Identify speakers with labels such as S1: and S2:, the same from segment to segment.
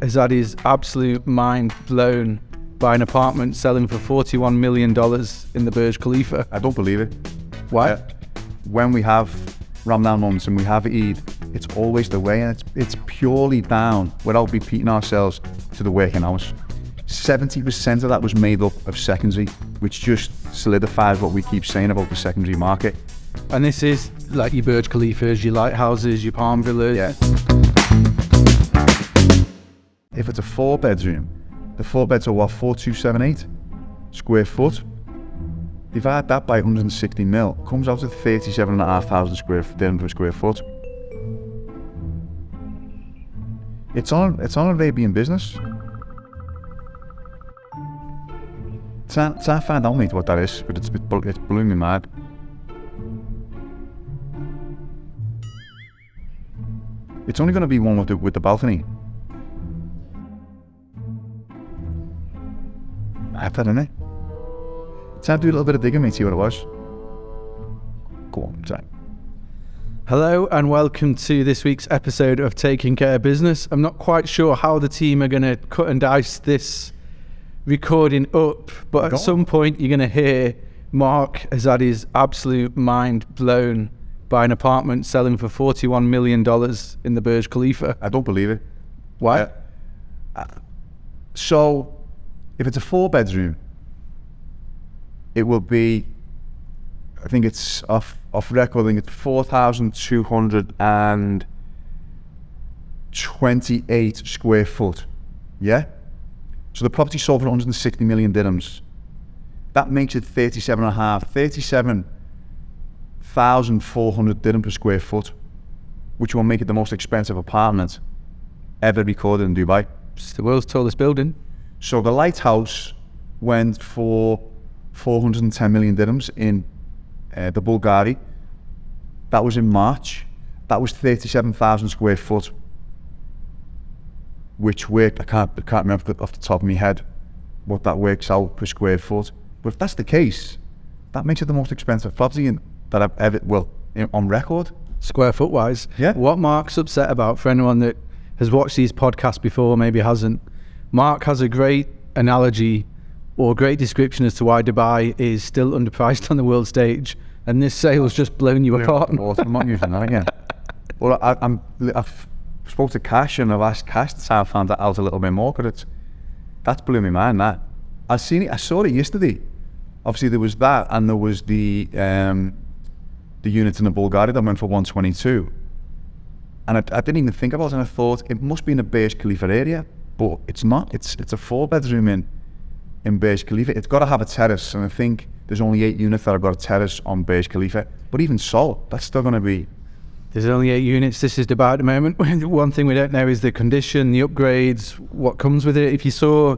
S1: has had his absolute mind blown by an apartment selling for $41 million in the Burj Khalifa.
S2: I don't believe it.
S1: Why?
S2: When we have Ramadan months and we have Eid, it's always the way, and it's purely down, without repeating ourselves, to the working hours. 70% of that was made up of secondary, which just solidifies what we keep saying about the secondary market.
S1: And this is like your Burj Khalifas, your lighthouses, your palm villas.
S2: Yeah. If it's a 4-bedroom, the 4 beds are what, 4,278 square foot. Divide that by 160 mil, comes out at 37,500 dirham per square foot. It's on Arabian business. Try and find out, mate, what that is, but it's blowing me mad. It's only going to be one with the balcony. I have that in it. Try and do a little bit of digging, mate, see what it was. Go on, try.
S1: Hello and welcome to this week's episode of Taking Care of Business. I'm not quite sure how the team are going to cut and dice this recording up, but at some point you're going to hear Marc has had his absolute mind blown by an apartment selling for $41 million in the Burj Khalifa.
S2: I don't believe it.
S1: Why?
S2: So, if it's a 4-bedroom, it will be, I think it's off record, I think it's 4,228 square foot. Yeah? So the property sold for 160 million dirhams. That makes it 37,400 dirham per square foot, which will make it the most expensive apartment ever recorded in Dubai.
S1: It's the world's tallest building.
S2: So the lighthouse went for 410 million dirhams in the Bulgari. That was in March. That was 37,000 square foot, which worked, I can't remember off the top of my head what that works out per square foot. But if that's the case, that makes it the most expensive property that I've ever, on record.
S1: Square foot wise.
S2: Yeah.
S1: What Marc's upset about, for anyone that has watched these podcasts before, maybe hasn't, Marc has a great analogy or great description as to why Dubai is still underpriced on the world stage, and this sale's just blown you apart.
S2: I'm not using that again. Well, I've spoke to Cash and I've asked Cash to try and find that out a little bit more, because that's blew my mind. That I saw it yesterday. Obviously there was that, and there was the unit in the Bulgari that went for 122, and I didn't even think about it, and I thought it must be in the Burj Khalifa area, but it's not. It's a 4-bedroom in Burj Khalifa. It's got to have a terrace, and I think there's only 8 units that have got a terrace on Burj Khalifa. But even so, that's still going to be.
S1: There's only 8 units. This is Dubai at the moment. One thing we don't know is the condition, the upgrades, what comes with it. If you saw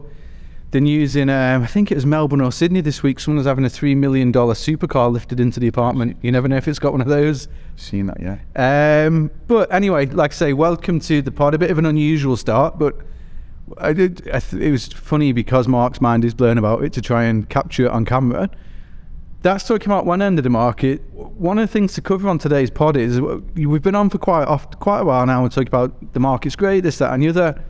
S1: the news in, I think it was Melbourne or Sydney this week, someone was having a $3 million supercar lifted into the apartment. You never know if it's got one of those.
S2: Seen that, yeah.
S1: But anyway, like I say, welcome to the pod. A bit of an unusual start, but it was funny because Marc's mind is blown about it to try and capture it on camera. That's talking about one end of the market. One of the things to cover on today's pod is we've been on for quite a while now. We're talking about the market's great, this, that, and the other.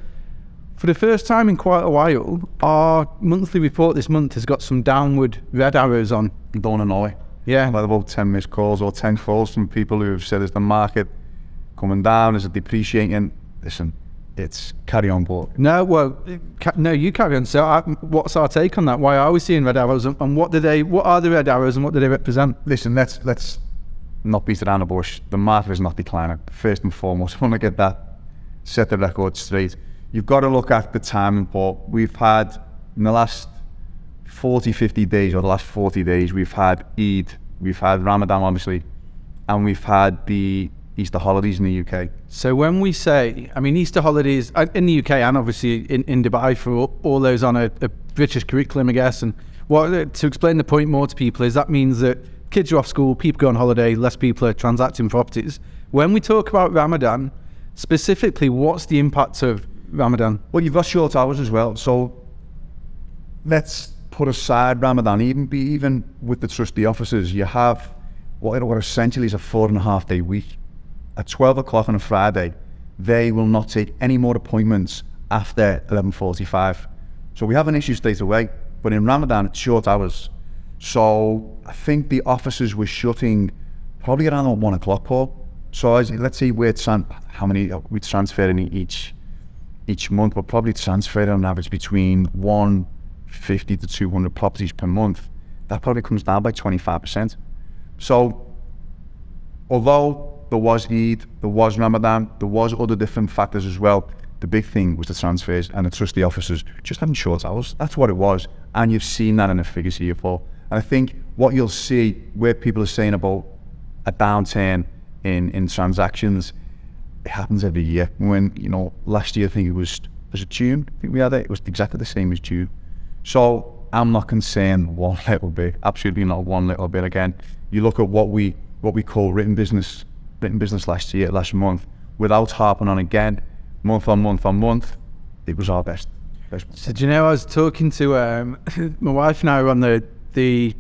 S1: For the first time in quite a while, our monthly report this month has got some downward red arrows on.
S2: Don't annoy.
S1: Yeah.
S2: I've had about 10 missed calls or 10 calls from people who have said, is the market coming down? Is it depreciating? Listen, it's carry on board.
S1: No, well, no, you carry on. So what's our take on that? Why are we seeing red arrows, and what are the red arrows and what do they represent?
S2: Listen, let's not beat around the bush. The market is not declining. First and foremost, I want to get that, set the record straight. You've got to look at the timing, Paul. We've had, in the last 50 days, or the last 40 days, we've had Eid, we've had Ramadan, obviously, and we've had the Easter holidays in the UK.
S1: So when we say, I mean, Easter holidays in the UK and obviously in Dubai for all those on a British curriculum, I guess, and to explain the point more to people is that means that kids are off school, people go on holiday, less people are transacting properties. When we talk about Ramadan, specifically, what's the impact of Ramadan?
S2: Well, you've got short hours as well, so let's put aside Ramadan. Even with the trustee officers, you have what essentially is a 4.5 day week. At 12 o'clock on a Friday, they will not take any more appointments after 11:45. So we have an issue straight away, but in Ramadan, it's short hours. So I think the offices were shutting probably around 1 o'clock, Paul. So let's see how many we transfer in each month. We're probably transferring on average between 150 to 200 properties per month. That probably comes down by 25%. So although there was Eid, there was Ramadan, there was other different factors as well, the big thing was the transfers and the trustee officers just having short hours. That's what it was. And you've seen that in the figures here, Paul. And I think what you'll see where people are saying about a downturn in transactions, it happens every year. When, last year, I think was it June? I think we had it. It was exactly the same as June. So I'm not concerned one little bit, absolutely not one little bit. Again, you look at what we call written business last month, without harping on again, month on month, it was our best.
S1: So do you know, I was talking to my wife and I were on the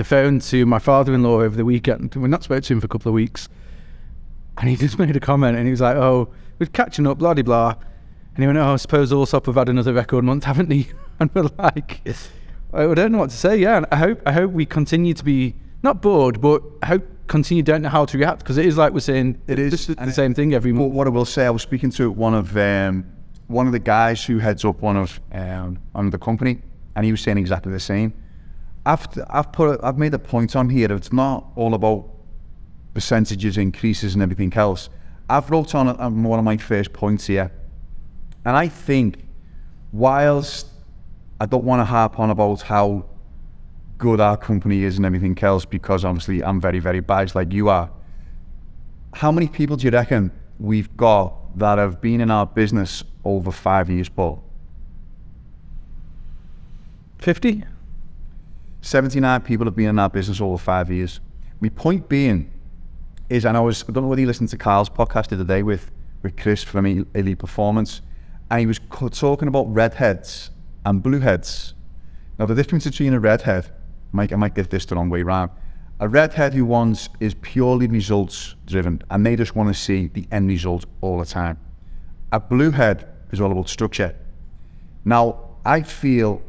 S1: phone to my father-in-law over the weekend. We're not spoken to him for a couple of weeks. And he just made a comment and he was like, oh, we're catching up, blah, blah, blah. And he went, oh, I suppose Allsopp have had another record month, haven't they? And we're like, I don't know what to say, yeah. And I hope we continue to be, not bored, but I hope continue don't know how to react, because it is like we're saying, it is the same thing every month.
S2: What I will say, I was speaking to one of the guys who heads up one of the company, and he was saying exactly the same. I've made a point on here that it's not all about percentages, increases and everything else. I've wrote on one of my first points here, and I think whilst I don't want to harp on about how good our company is and everything else, because obviously I'm very, very biased like you are, how many people do you reckon we've got that have been in our business over 5 years, Paul?
S1: 50?
S2: 79 people have been in our business over 5 years. My point being is, and I don't know whether you listened to Carl's podcast the other day with Chris from Elite Performance, and he was talking about redheads and blueheads. Now the difference between a redhead, I might get this the wrong way around, a redhead who is purely results driven, and they just want to see the end result all the time. A bluehead is all about structure. Now I feel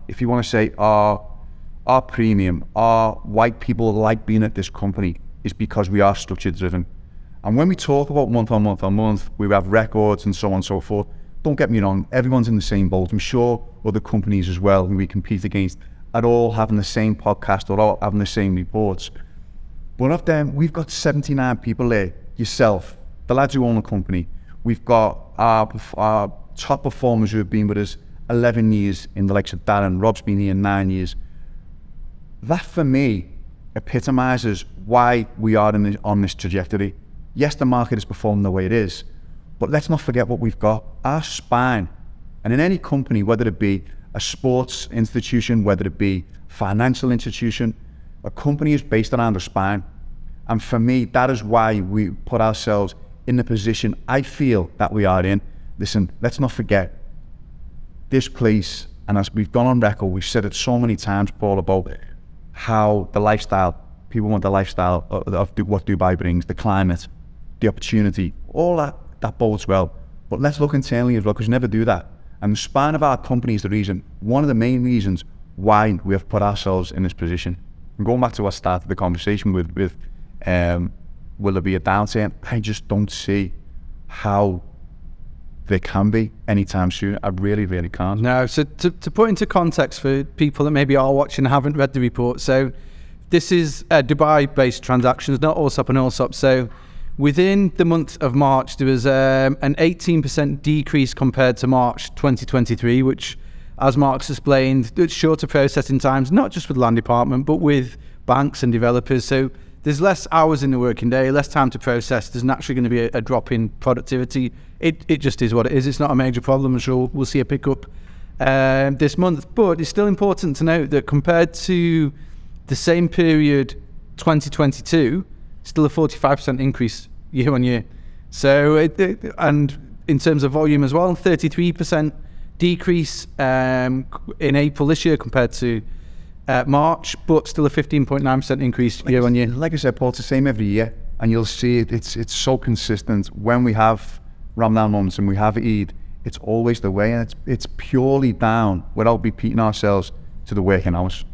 S2: if you want to say our premium, our white people like being at this company, is because we are structure driven. And when we talk about month on month, we have records and so on and so forth. Don't get me wrong, everyone's in the same boat. I'm sure other companies as well who we compete against are all having the same podcast or all having the same reports. But of them, we've got 79 people there, yourself, the lads who own the company. We've got our top performers who have been with us 11 years in the likes of Darren. Rob's been here 9 years. That for me epitomizes why we are on this trajectory. Yes, the market is performing the way it is, but let's not forget what we've got. Our spine, and in any company, whether it be a sports institution, whether it be financial institution, a company is based around a spine. And for me, that is why we put ourselves in the position I feel that we are in. Listen, let's not forget this place, and as we've gone on record, we've said it so many times, Paul, about how the lifestyle, people want the lifestyle of what Dubai brings, the climate, the opportunity, all that bodes well. But let's look internally as well, because you never do that. And the spine of our company is the reason, one of the main reasons why we have put ourselves in this position. And going back to what started the conversation with will there be a downturn? I just don't see how there can be anytime soon. I really, really can't.
S1: No, so to put into context for people that maybe are watching and haven't read the report, so this is Dubai-based transactions, not Allsopp and Allsopp. So within the month of March, there was an 18% decrease compared to March 2023, which, as Mark's explained, it's shorter processing times, not just with the land department, but with banks and developers. So there's less hours in the working day, less time to process. There's naturally going to be a drop in productivity. It just is what it is. It's not a major problem. I'm sure we'll see a pickup this month. But it's still important to note that compared to the same period 2022, still a 45% increase year on year. So, and in terms of volume as well, 33% decrease in April this year compared to March, but still a 15.9% increase year on year.
S2: Like I said, Paul, it's the same every year, and you'll see it's so consistent. When we have Ramadan moments and we have Eid, It's always the way, and it's purely down, without repeating ourselves, to the working hours.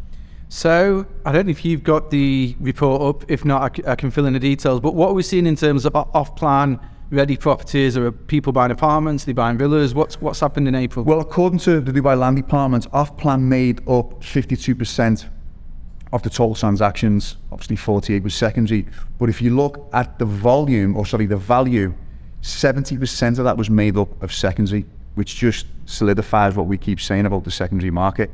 S1: So I don't know if you've got the report up. If not, I can fill in the details. But what are we seeing in terms of off-plan ready properties? Are people buying apartments? Are they buying villas? What's happened in April?
S2: Well, according to the Dubai Land Department, off-plan made up 52% of the total transactions. Obviously 48 was secondary. But if you look at the volume, or sorry, the value, 70% of that was made up of secondary, which just solidifies what we keep saying about the secondary market.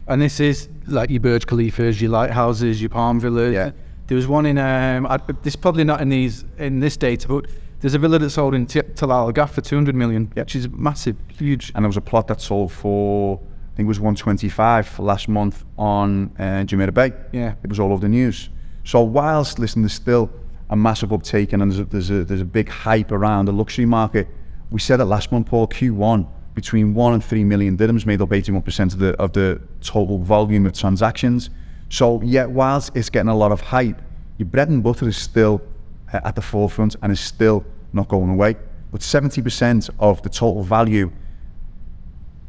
S1: And this is like your Burj Khalifas, your lighthouses, your palm villas.
S2: Yeah.
S1: There was one in, this is probably not in this data, but there's a villa that sold in Tal Al Ghaf for 200 million, which is massive, huge.
S2: And there was a plot that sold for, I think it was 125 last month on Jumeirah Bay.
S1: Yeah.
S2: It was all over the news. So whilst, listen, there's still a massive uptake, and there's a big hype around the luxury market, we said it last month, Paul, Q1, between 1 and 3 million dirhams made up 81% of the total volume of transactions. So yeah, whilst it's getting a lot of hype, your bread and butter is still at the forefront and is still not going away. But 70% of the total value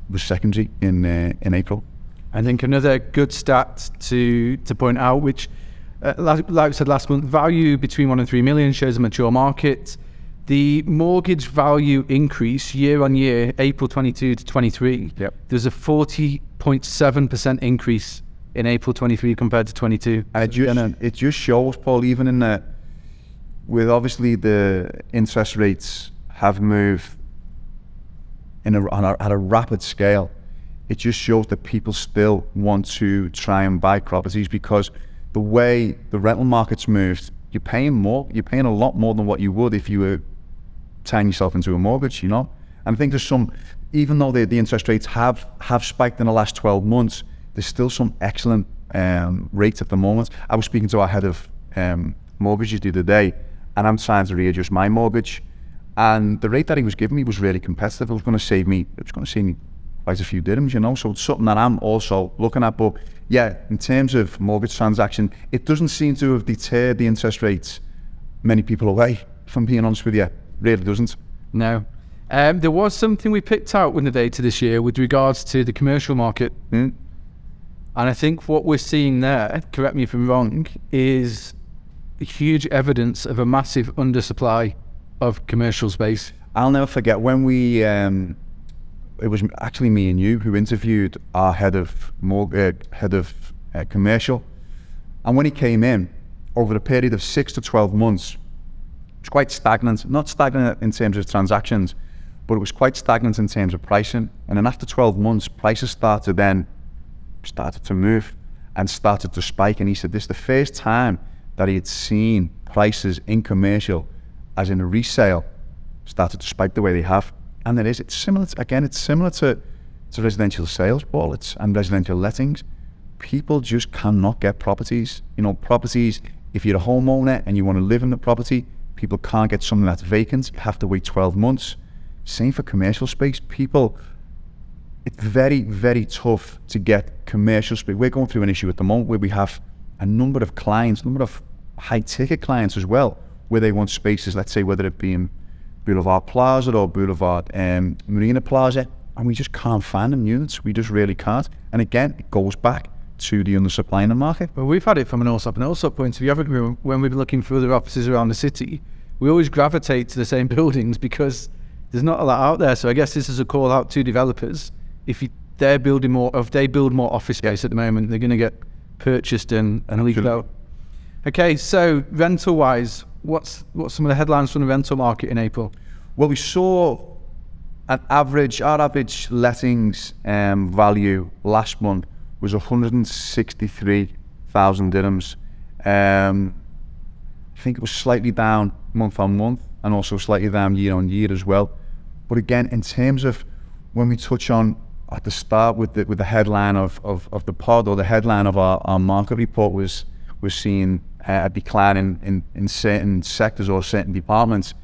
S2: was secondary in April.
S1: I think another good stat to point out, which like I said last month, value between 1 and 3 million shows a mature market. The mortgage value increase year on year, April 22 to 23, there's a 40.7% increase in April 23 compared to 22.
S2: And it just shows, Paul, even in with obviously the interest rates have moved at a rapid scale, it just shows that people still want to try and buy properties, because the way the rental market's moved, you're paying more. You're paying a lot more than what you would if you were tying yourself into a mortgage, you know. And I think there's some, even though the interest rates have spiked in the last 12 months, there's still some excellent rates at the moment. I was speaking to our head of mortgages the other day, and I'm trying to readjust my mortgage, and the rate that he was giving me was really competitive. It was going to save me quite a few dirhams, you know. So it's something that I'm also looking at. But yeah, in terms of mortgage transaction, it doesn't seem to have deterred the interest rates many people away, if I'm being honest with you. Really doesn't.
S1: No. There was something we picked out in the data this year with regards to the commercial market. And I think what we're seeing there, correct me if I'm wrong, is huge evidence of a massive undersupply of commercial space.
S2: I'll never forget when we, it was actually me and you who interviewed our head of commercial. And when he came in, over a period of 6 to 12 months, it's quite stagnant, not stagnant in terms of transactions, but it was quite stagnant in terms of pricing. And then after 12 months, prices started to move and started to spike. And he said this is the first time that he had seen prices in commercial, as in a resale, started to spike the way they have. And it's similar to residential sales, Paul, and residential lettings. People just cannot get properties. You know, properties, if you're a homeowner and you want to live in the property, people can't get something that's vacant. You have to wait 12 months. Same for commercial space. People, it's very, very tough to get commercial space. We're going through an issue at the moment where we have a number of clients, a number of high-ticket clients as well, where they want spaces, let's say whether it be in Boulevard Plaza or Boulevard Marina Plaza, and we just can't find them units. We just really can't. And again, it goes back to the undersupply in the market.
S1: Well, we've had it from an Allsopp point of view, haven't we? When we've been looking for other offices around the city, we always gravitate to the same buildings because there's not a lot out there. So I guess this is a call out to developers. If they build more office space at the moment, they're going to get purchased and leaked out. Okay, so rental-wise, what's some of the headlines from the rental market in April?
S2: Well, we saw our average lettings value last month was 163,000 dirhams. I think it was slightly down month on month and also slightly down year on year as well. But again, in terms of when we touch on at the start with the headline of the pod, or the headline of our market report, was we're seeing a decline in certain sectors or certain departments.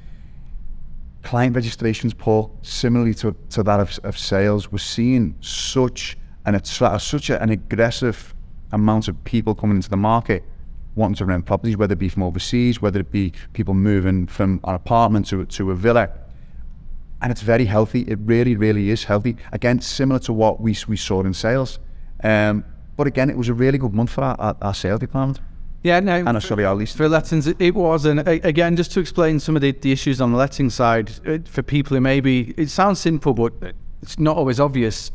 S2: Client registrations, Paul, similarly to that of sales, we're seeing such an aggressive amount of people coming into the market wanting to rent properties, whether it be from overseas, whether it be people moving from an apartment to a villa. and it's very healthy. It really, really is healthy. Again, similar to what we saw in sales. But again, it was a really good month for our sales department.
S1: Yeah, no.
S2: And sorry, our lease.
S1: For lettings, it was. And again, just to explain some of the issues on the letting side, for people who maybe, it sounds simple, but it's not always obvious.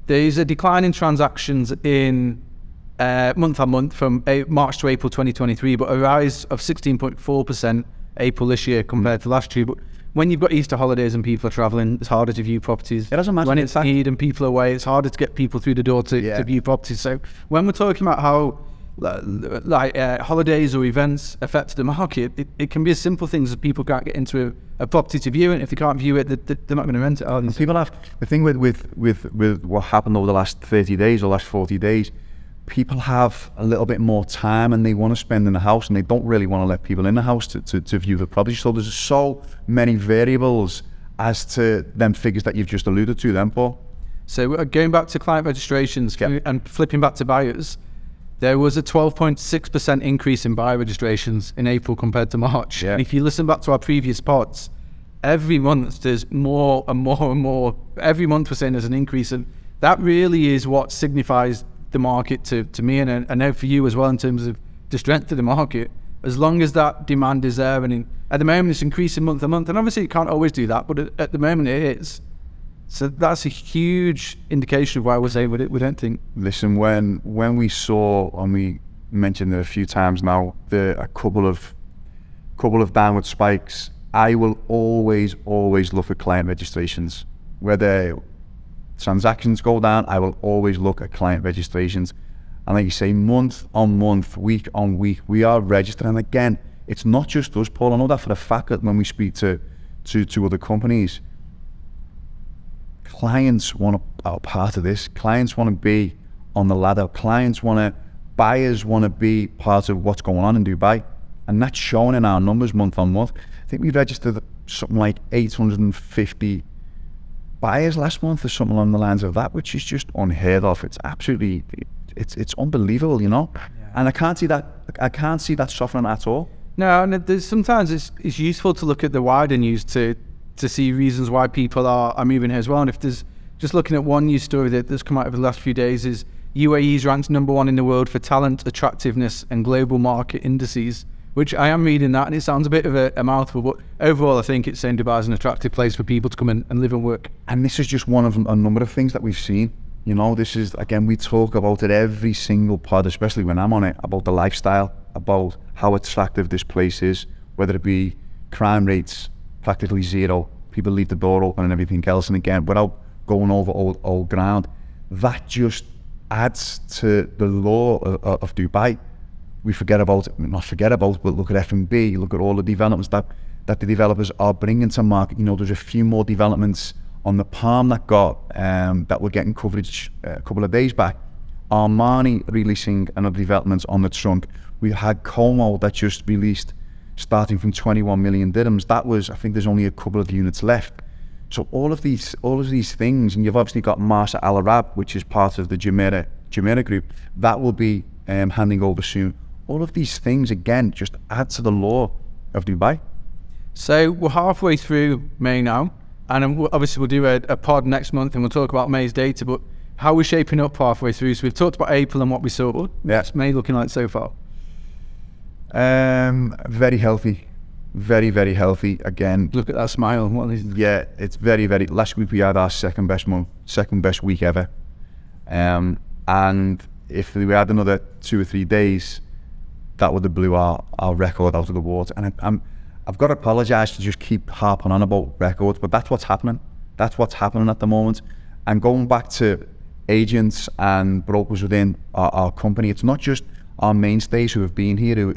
S1: There's a decline in transactions in month on month from March to April 2023, but a rise of 16.4% April this year compared to last year. But when you've got Easter holidays and people are travelling, it's harder to view properties.
S2: It doesn't matter.
S1: When it's Eid and people are away, it's harder to get people through the door to view properties. So when we're talking about how holidays or events affect the market, it can be as simple things as people can't get into a property to view it. And if they can't view it, they're not going to rent it.
S2: And people have, the thing with what happened over the last 30 days or last 40 days, people have a little bit more time and they want to spend in the house, and they don't really want to let people in the house to view the property. So there's so many variables as to them figures that you've just alluded to then, Paul.
S1: So going back to client registrations and flipping back to buyers, there was a 12.6% increase in buyer registrations in April compared to March.
S2: Yeah.
S1: And if you listen back to our previous pods, every month there's more and more and more. Every month we're saying there's an increase, and that really is what signifies the market to me, and I know for you as well, in terms of the strength of the market. As long as that demand is there, and at the moment it's increasing month to month, and obviously you can't always do that, but at the moment it is. So that's a huge indication of why we're saying we don't think.
S2: Listen, when we saw, and we mentioned it a few times now, a couple of downward spikes, I will always look at client registrations. Whether transactions go down, I will always look at client registrations. And like you say, month on month, week on week, we are registering. And again, it's not just us, Paul. I know that for a fact that when we speak to other companies, clients want to be part of this. Clients want to be on the ladder. Buyers want to be part of what's going on in Dubai. And that's shown in our numbers month on month. I think we registered something like 850 buyers last month or something along the lines of that, which is just unheard of. It's absolutely, it's unbelievable, you know. Yeah. And I can't see that softening at all.
S1: No, and sometimes it's useful to look at the wider news to see reasons why people are moving here as well. And if there's, just looking at one news story that's come out over the last few days, is UAE's ranked #1 in the world for talent, attractiveness and global market indices, which I am reading that, and it sounds a bit of a mouthful, but overall I think it's saying Dubai is an attractive place for people to come in and live and work.
S2: And this is just one of a number of things that we've seen. You know, this is, again, we talk about it every single pod, especially when I'm on it, about the lifestyle, about how attractive this place is, whether it be crime rates, practically zero, people leave the door open and everything else. And again, without going over old ground, that just adds to the law of Dubai. We not forget about, but look at F&B, look at all the developments that the developers are bringing to market. You know, there's a few more developments on the Palm that were getting coverage a couple of days back. Armani releasing another development on the trunk. We had Como that just released, starting from 21 million dirhams. That was, I think there's only a couple of units left. So all of these things, and you've obviously got Marc Al Arab, which is part of the Jumeirah group, that will be handing over soon. All of these things, again, just add to the law of Dubai.
S1: So we're halfway through May now, and obviously we'll do a pod next month and we'll talk about May's data, but how are we shaping up halfway through? So we've talked about April and what we saw.
S2: Yeah.
S1: What's May looking like so far?
S2: Very healthy. Very, very healthy. Again,
S1: look at that smile.
S2: Yeah, it's very, very, last week we had our second best week ever. And if we had another 2 or 3 days, that would have blew our record out of the water. And I've got to apologise to just keep harping on about records, but that's what's happening. That's what's happening at the moment. And going back to agents and brokers within our company, it's not just our mainstays who have been here.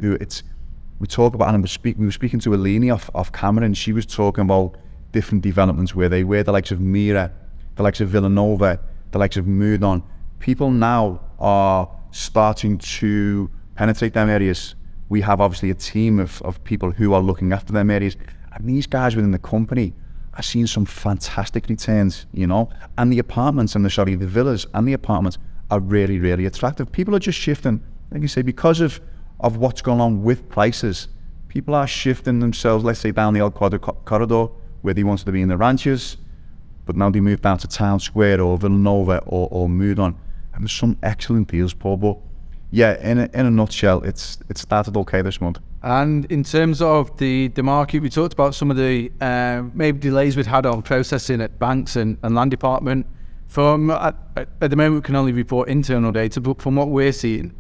S2: We talk about, and we were speaking to Eleni off camera, and she was talking about different developments where they were, the likes of Mira, the likes of Villanova, the likes of Mudon. People now are starting to penetrate them areas. We have obviously a team of people who are looking after them areas, and these guys within the company are seeing some fantastic returns, you know. And the apartments and the villas and the apartments are really, really attractive. People are just shifting, like you say, because of what's going on with prices. People are shifting themselves, let's say, down the old corridor, where they wanted to be in the ranches, but now they moved down to Town Square or Villanova or Moudon. And there's some excellent deals, Paul. But yeah, in a nutshell, it started okay this month.
S1: And in terms of the market, we talked about some of the maybe delays we've had on processing at banks and land department. From at the moment, we can only report internal data, but from what we're seeing,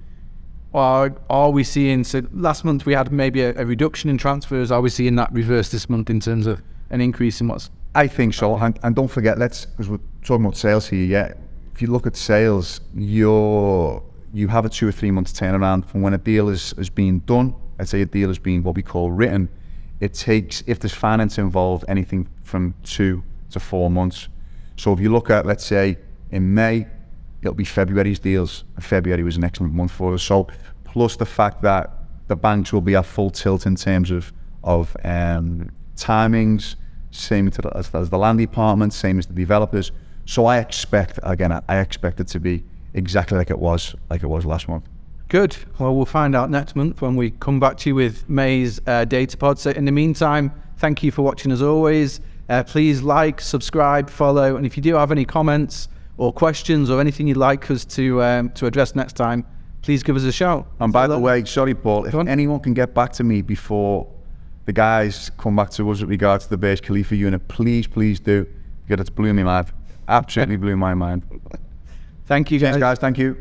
S1: are we seeing, so last month we had maybe a reduction in transfers, are we seeing that reverse this month in terms of an increase in what's?
S2: I think so, and don't forget, because we're talking about sales here, yeah, if you look at sales, you have a 2 or 3 months turnaround from when a deal is being done. I'd say a deal is being what we call written. It takes, if there's finance involved, anything from 2 to 4 months. So if you look at, let's say, in May, it'll be February's deals, and February was an excellent month for us. So plus the fact that the banks will be at full tilt in terms of timings, same as the land department, same as the developers. So I expect it to be exactly like it was last month.
S1: Good. Well, we'll find out next month when we come back to you with May's data pod. So in the meantime, thank you for watching as always. Please like, subscribe, follow, and if you do have any comments or questions or anything you'd like us to address next time, please give us a shout.
S2: And by the way, sorry Paul, if anyone can get back to me before the guys come back to us with regards to the Burj Khalifa unit, please do, because it's blew my mind. Absolutely blew my mind.
S1: Thank you guys.
S2: Thanks guys, thank you.